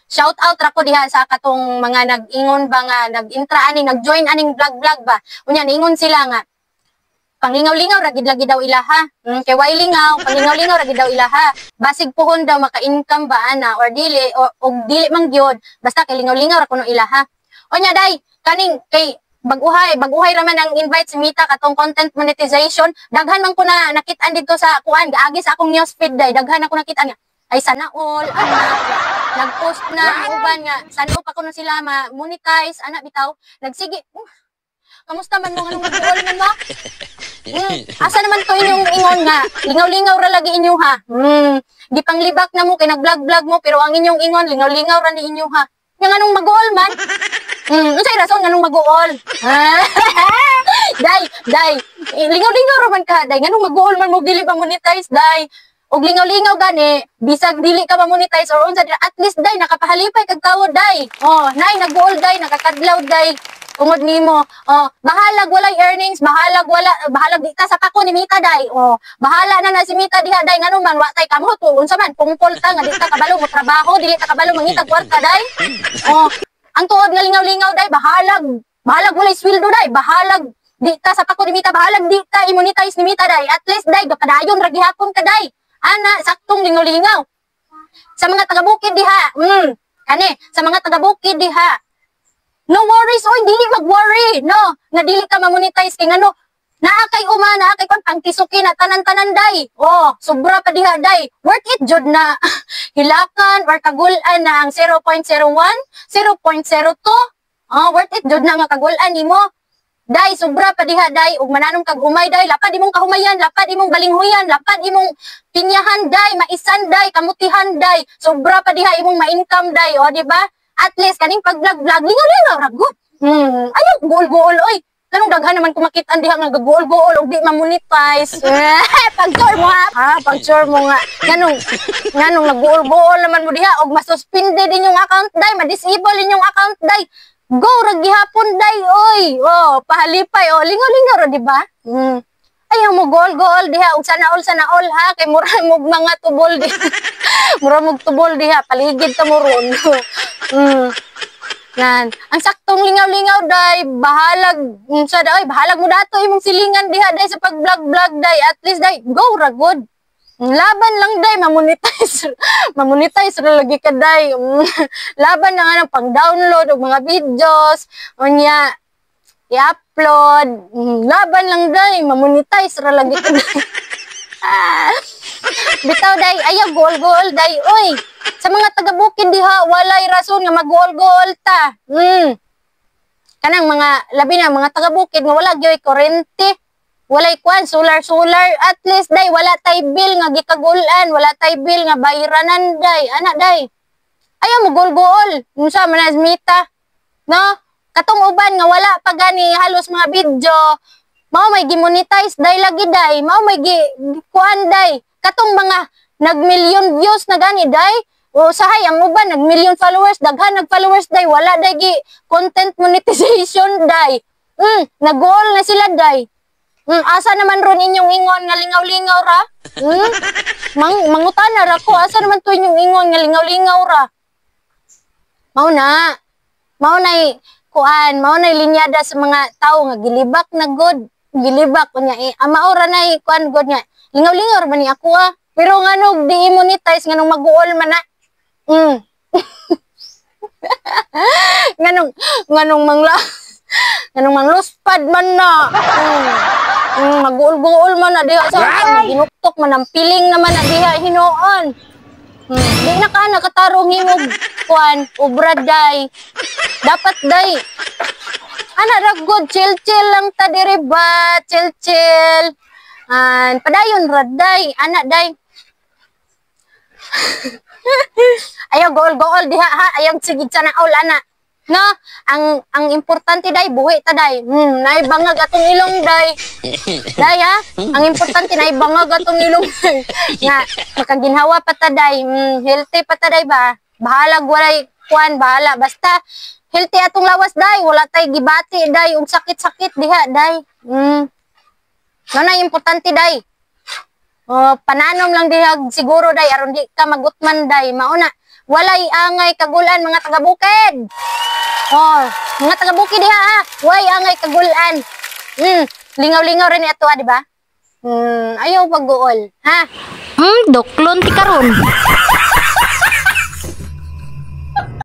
shout out ra ko diha sa katong mga nag-ingon ba nga nag-intra ani nag-join aning vlog ba. Unya ingon sila nga panglingaw-lingaw ra gid lagi daw ilaha. Kay way lingaw, panglingaw-lingaw ra gid daw ilaha. Basig puhon daw maka-income ba ana or dili o dili man gyud basta kay lingaw-lingaw ra kuno ilaha. Unya day kaning kay baguhay raman ang invite si Mita katong content monetization. Daghan man ko na nakita dito sa kuan gaagi sa akong newsfeed day. Daghan ako nakita nga ay sana all nag-post na uban nga sana pa kuno sila ma-monetize ana bitaw. Nagsige kamusta man mo anong mag-all man ba? Asa naman to inyong ingon nga lingaw-lingaw ra lagi inyo ha. Di panglibak na mo kay nag-vlog mo pero ang inyong ingon lingaw-lingaw ra ni inyo ha. Nga anong mag-all man? Unsay rason nga anong mag-all? Day, lingaw-lingaw ra man ka, day nganong mag-all man mo dili pa monetize day. Og lingaw-lingaw gani, bisag dili ka ma-monetize or unsa at least day nakapahalipay kag tawod day. Oh, nay nag-all day, nakakadlaw day. Tungod nimo, bahalag walay earnings, bahalag di ka sa pako ni Mita day. Bahala na si Mita diha day ngano man wa tay kamot unsa man pungpol ta nga di ta kabalo mo trabaho, dili ta kabalo mangitag kwarta day. Ang tuod nga lingaw-lingaw day, bahalag walay sweldo day, bahalag di ta sa pako ni Mita, bahalag di ta i-monetize ni Mita day. At least day gapadayon ra gihapon ka day. Ana saktong lingaw-lingaw. Sa mga taga-bukid diha, kani sa mga taga-bukid diha. No worries, oy, dili mag-worry, no? Nga dili ka ma-monetize kay ngano. Naakay kon pangkisuki na tanan-tanan day. Sobra pa diha day. Worth it jud na hilakan or kagulan na ang 0.01, 0.02. Worth it jud na nga kagulan nimo. Day, sobra pa diha day. Ug mananong kag humay day, lapad imong kahumayan, lapad imong balinghuyan, lapad imong pinyahan day, maisan day, kamutihan day. Sobra pa diha imong ma-income day, di ba? At least kaning pag-vlog lingaw-lingaw ra gud. Ayaw goal oy. Kanong daghan naman kumakit-an diha nga goal og di ma-monetize. Pag-sure mo ha, pag-sure mo nga. Nganong nag-goal naman mo diha og masuspende din yung account day, ma-disable din yung account day. Go ra gihapon day oy. Pahalipay lingaw-lingaw ra di ba? Ayaw mo goal diha og sana all ha kay mura mo mga tubol diha. Mura mo tubol diha paligid ta mo ron. Yan. Ang saktong lingaw-lingaw day, bahalag mo dato imong silingan diha day sa pag-vlog day. At least day, go ra good. Laban lang day, mamonetize ra lagi ka day. Laban na nga ng pang-download og mga videos, unya i-upload. Laban lang day, mamonetize ra lagi ka day. Bitaw day, ayaw goal day. Oy, sa mga taga-bukid diha, walay rason nga mag-goal ta. Kanang mga, labi na, mga taga-bukid nga wala gyoy kurente. Walay kwan, solar. At least day, wala tay bill nga gikagulan, wala tay bill nga bayranan day. Ana day, ayaw mo goal. Unsa man as Mita. No? Katong uban nga wala pa gani halos mga video. Mao may gi-monetize day lagi day. Mao may kuan day. Katong mga nag-million views na gani day. Sahay ang uban nag-million followers, daghan nag-followers day, wala day gi content monetization day. Nag-goal na sila day. Asa naman ron inyong ingon nga lingaw-lingaw ra? Mangutana ra ko, asa naman to inyong ingon nga lingaw-lingaw ra? Mao na kuan, mao na linyada sa mga tao nga gilibak na god. Gilibak kunya amaora na kuan god nga. Lingaw-lingaw man ni ako Pero nganong di monetize nganong mag-uol man na. nganong mangluspad man na. Mag-uol-guol man na diha sa ginuktok man ang piling naman na diha hinoon. Di na ka nakatarong himog kuan ubrad day. Dapat day. Ana ra good chill lang ta diri ba, chill. Padayon ra day, ana day. Ayaw goal diha ha, ayaw sigig sa naol ana. No, ang importante day buhi ta day. Naibangag atong ilong day. Day ha, ang importante naibangag atong ilong. Nga makaginhawa pa ta day. Healthy pa ta day ba? Bahalag walay kuan, bahala basta healthy atong lawas day, wala tay gibati day ug sakit-sakit diha day. Nanay importante day. Pananom lang diha siguro day aron di ka magutman day. Mauna walay angay kagulan mga taga-bukid. Oh, mga taga-bukid diha ha. Way angay kagulan. Lingaw-lingaw rin ato di ba? Ayaw pag-guol, ha? Doklon ti karon.